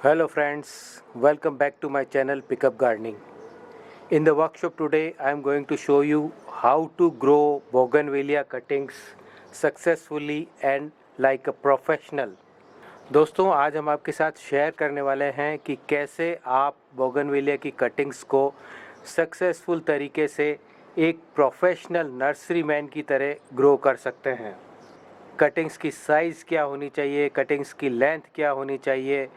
Hello friends, welcome back to my channel Pickup Gardening. In the workshop today I am going to show you how to grow Bougainvillea cuttings successfully and like a professional. दोस्तों आज हम आपके साथ share करने वाले हैं कि कैसे आप बोगनविलिया की कटिंग्स को सक्सेसफुल तरीके से एक प्रोफेशनल नर्सरी मैन की तरह ग्रो कर सकते हैं। कटिंग्स की साइज़ क्या होनी चाहिए, कटिंग्स की लेंथ क्या होनी चाहिए,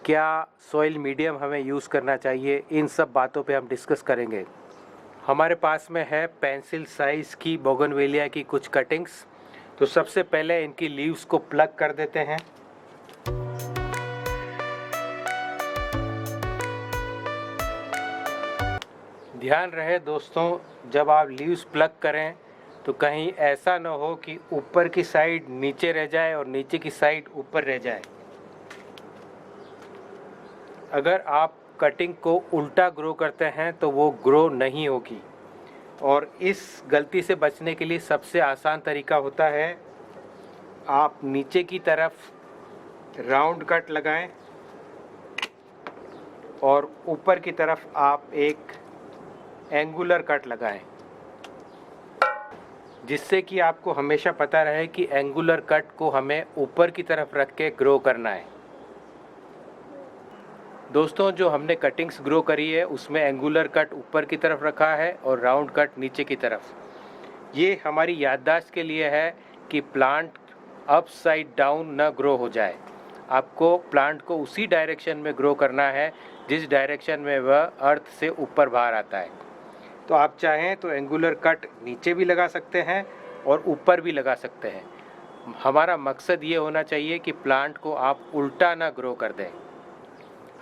क्या सॉइल मीडियम हमें यूज़ करना चाहिए, इन सब बातों पे हम डिस्कस करेंगे। हमारे पास में है पेंसिल साइज़ की बोगनविलिया की कुछ कटिंग्स। तो सबसे पहले इनकी लीव्स को प्लग कर देते हैं। ध्यान रहे दोस्तों, जब आप लीव्स प्लग करें तो कहीं ऐसा ना हो कि ऊपर की साइड नीचे रह जाए और नीचे की साइड ऊपर रह जाए। अगर आप कटिंग को उल्टा ग्रो करते हैं तो वो ग्रो नहीं होगी। और इस गलती से बचने के लिए सबसे आसान तरीका होता है, आप नीचे की तरफ राउंड कट लगाएं और ऊपर की तरफ आप एक एंगुलर कट लगाएं, जिससे कि आपको हमेशा पता रहे कि एंगुलर कट को हमें ऊपर की तरफ रख के ग्रो करना है। दोस्तों जो हमने कटिंग्स ग्रो करी है उसमें एंगुलर कट ऊपर की तरफ रखा है और राउंड कट नीचे की तरफ। ये हमारी याददाश्त के लिए है कि प्लांट अप साइड डाउन न ग्रो हो जाए। आपको प्लांट को उसी डायरेक्शन में ग्रो करना है जिस डायरेक्शन में वह अर्थ से ऊपर बाहर आता है। तो आप चाहें तो एंगुलर कट नीचे भी लगा सकते हैं और ऊपर भी लगा सकते हैं। हमारा मकसद ये होना चाहिए कि प्लांट को आप उल्टा ना ग्रो कर दें।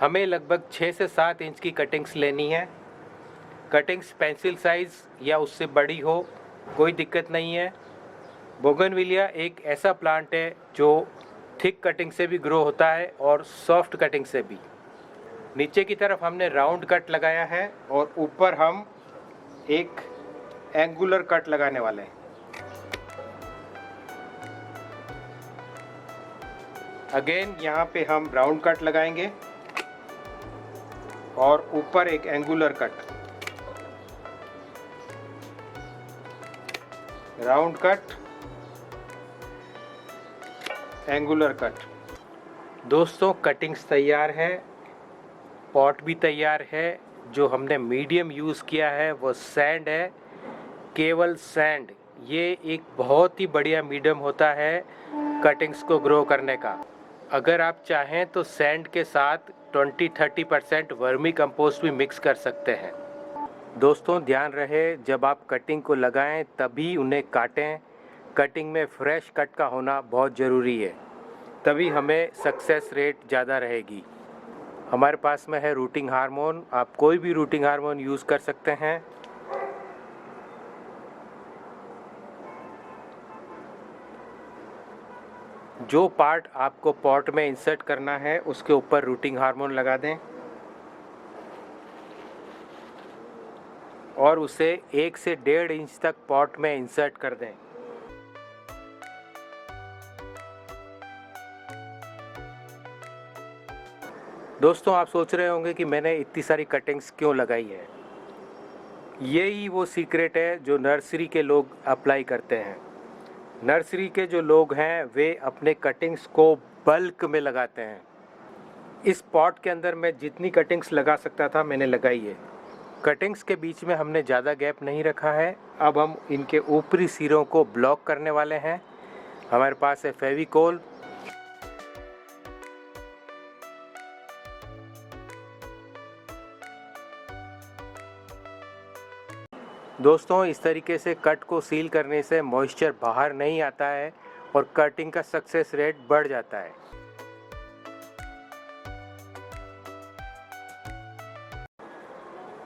हमें लगभग 6 से 7 इंच की कटिंग्स लेनी है। कटिंग्स पेंसिल साइज़ या उससे बड़ी हो कोई दिक्कत नहीं है। बोगनविलिया एक ऐसा प्लांट है जो थिक कटिंग से भी ग्रो होता है और सॉफ्ट कटिंग से भी। नीचे की तरफ हमने राउंड कट लगाया है और ऊपर हम एक एंगुलर कट लगाने वाले हैं। अगेन यहाँ पे हम राउंड कट लगाएंगे और ऊपर एक angular cut, round cut, angular cut. दोस्तों कटिंग्स तैयार है, पॉट भी तैयार है। जो हमने मीडियम यूज़ किया है वो सैंड है, केवल सैंड। ये एक बहुत ही बढ़िया मीडियम होता है कटिंग्स को ग्रो करने का। अगर आप चाहें तो सैंड के साथ 20-30% वर्मी कंपोस्ट भी मिक्स कर सकते हैं। दोस्तों ध्यान रहे, जब आप कटिंग को लगाएं तभी उन्हें काटें। कटिंग में फ्रेश कट का होना बहुत ज़रूरी है, तभी हमें सक्सेस रेट ज़्यादा रहेगी। हमारे पास में है रूटिंग हार्मोन, आप कोई भी रूटिंग हार्मोन यूज़ कर सकते हैं। जो पार्ट आपको पॉट में इंसर्ट करना है उसके ऊपर रूटिंग हार्मोन लगा दें और उसे 1 से 1.5 इंच तक पॉट में इंसर्ट कर दें। दोस्तों आप सोच रहे होंगे कि मैंने इतनी सारी कटिंग्स क्यों लगाई है। यही वो सीक्रेट है जो नर्सरी के लोग अप्लाई करते हैं। नर्सरी के जो लोग हैं वे अपने कटिंग्स को बल्क में लगाते हैं। इस पॉट के अंदर मैं जितनी कटिंग्स लगा सकता था मैंने लगाई है। कटिंग्स के बीच में हमने ज़्यादा गैप नहीं रखा है। अब हम इनके ऊपरी सिरों को ब्लॉक करने वाले हैं। हमारे पास है फेविकोल। दोस्तों इस तरीके से कट को सील करने से मॉइस्चर बाहर नहीं आता है और कटिंग का सक्सेस रेट बढ़ जाता है।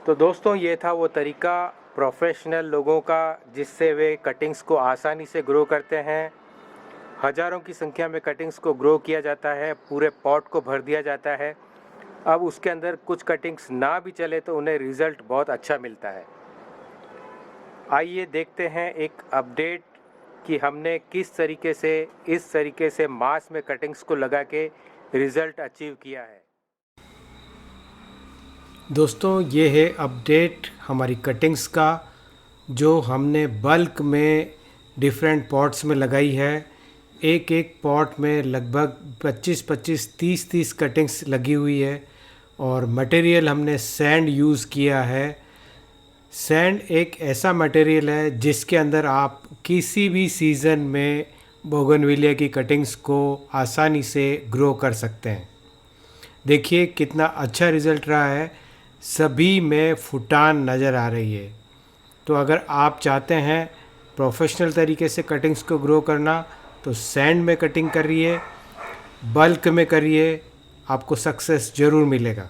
तो दोस्तों ये था वो तरीका प्रोफेशनल लोगों का जिससे वे कटिंग्स को आसानी से ग्रो करते हैं। हज़ारों की संख्या में कटिंग्स को ग्रो किया जाता है, पूरे पॉट को भर दिया जाता है। अब उसके अंदर कुछ कटिंग्स ना भी चले तो उन्हें रिज़ल्ट बहुत अच्छा मिलता है। आइए देखते हैं एक अपडेट कि हमने किस तरीके से इस तरीके से मास में कटिंग्स को लगा के रिज़ल्ट अचीव किया है। दोस्तों ये है अपडेट हमारी कटिंग्स का, जो हमने बल्क में डिफरेंट पॉट्स में लगाई है। एक एक पॉट में लगभग 25-25, 30-30 कटिंग्स लगी हुई है। और मटेरियल हमने सैंड यूज़ किया है। सैंड एक ऐसा मटेरियल है जिसके अंदर आप किसी भी सीज़न में बोगनविलिया की कटिंग्स को आसानी से ग्रो कर सकते हैं। देखिए कितना अच्छा रिज़ल्ट रहा है, सभी में फुटान नज़र आ रही है। तो अगर आप चाहते हैं प्रोफेशनल तरीके से कटिंग्स को ग्रो करना, तो सैंड में कटिंग करिए, बल्क में करिए, आपको सक्सेस ज़रूर मिलेगा।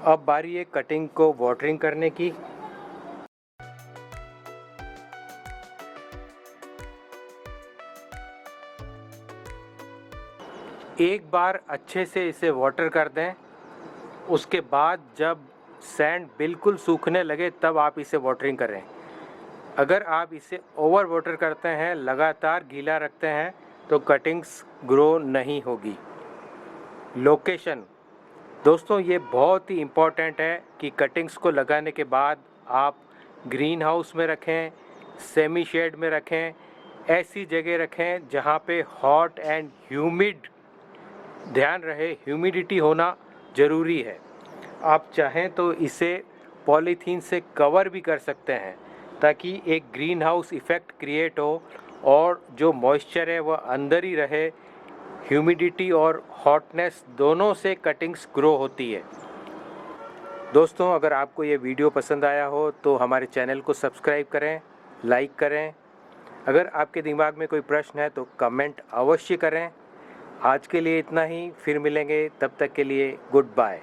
अब बारी है कटिंग को वाटरिंग करने की। एक बार अच्छे से इसे वाटर कर दें, उसके बाद जब सैंड बिल्कुल सूखने लगे तब आप इसे वाटरिंग करें। अगर आप इसे ओवर वाटर करते हैं, लगातार गीला रखते हैं, तो कटिंग्स ग्रो नहीं होगी। लोकेशन दोस्तों ये बहुत ही इम्पोर्टेंट है कि कटिंग्स को लगाने के बाद आप ग्रीन हाउस में रखें, सेमी शेड में रखें, ऐसी जगह रखें जहाँ पे हॉट एंड ह्यूमिड ध्यान रहे, ह्यूमिडिटी होना ज़रूरी है। आप चाहें तो इसे पॉलीथीन से कवर भी कर सकते हैं ताकि एक ग्रीन हाउस इफ़ेक्ट क्रिएट हो और जो मॉइस्चर है वह अंदर ही रहे। ह्यूमिडिटी और हॉटनेस दोनों से कटिंग्स ग्रो होती है। दोस्तों अगर आपको ये वीडियो पसंद आया हो तो हमारे चैनल को सब्सक्राइब करें, लाइक करें। अगर आपके दिमाग में कोई प्रश्न है तो कमेंट अवश्य करें। आज के लिए इतना ही, फिर मिलेंगे, तब तक के लिए गुड बाय।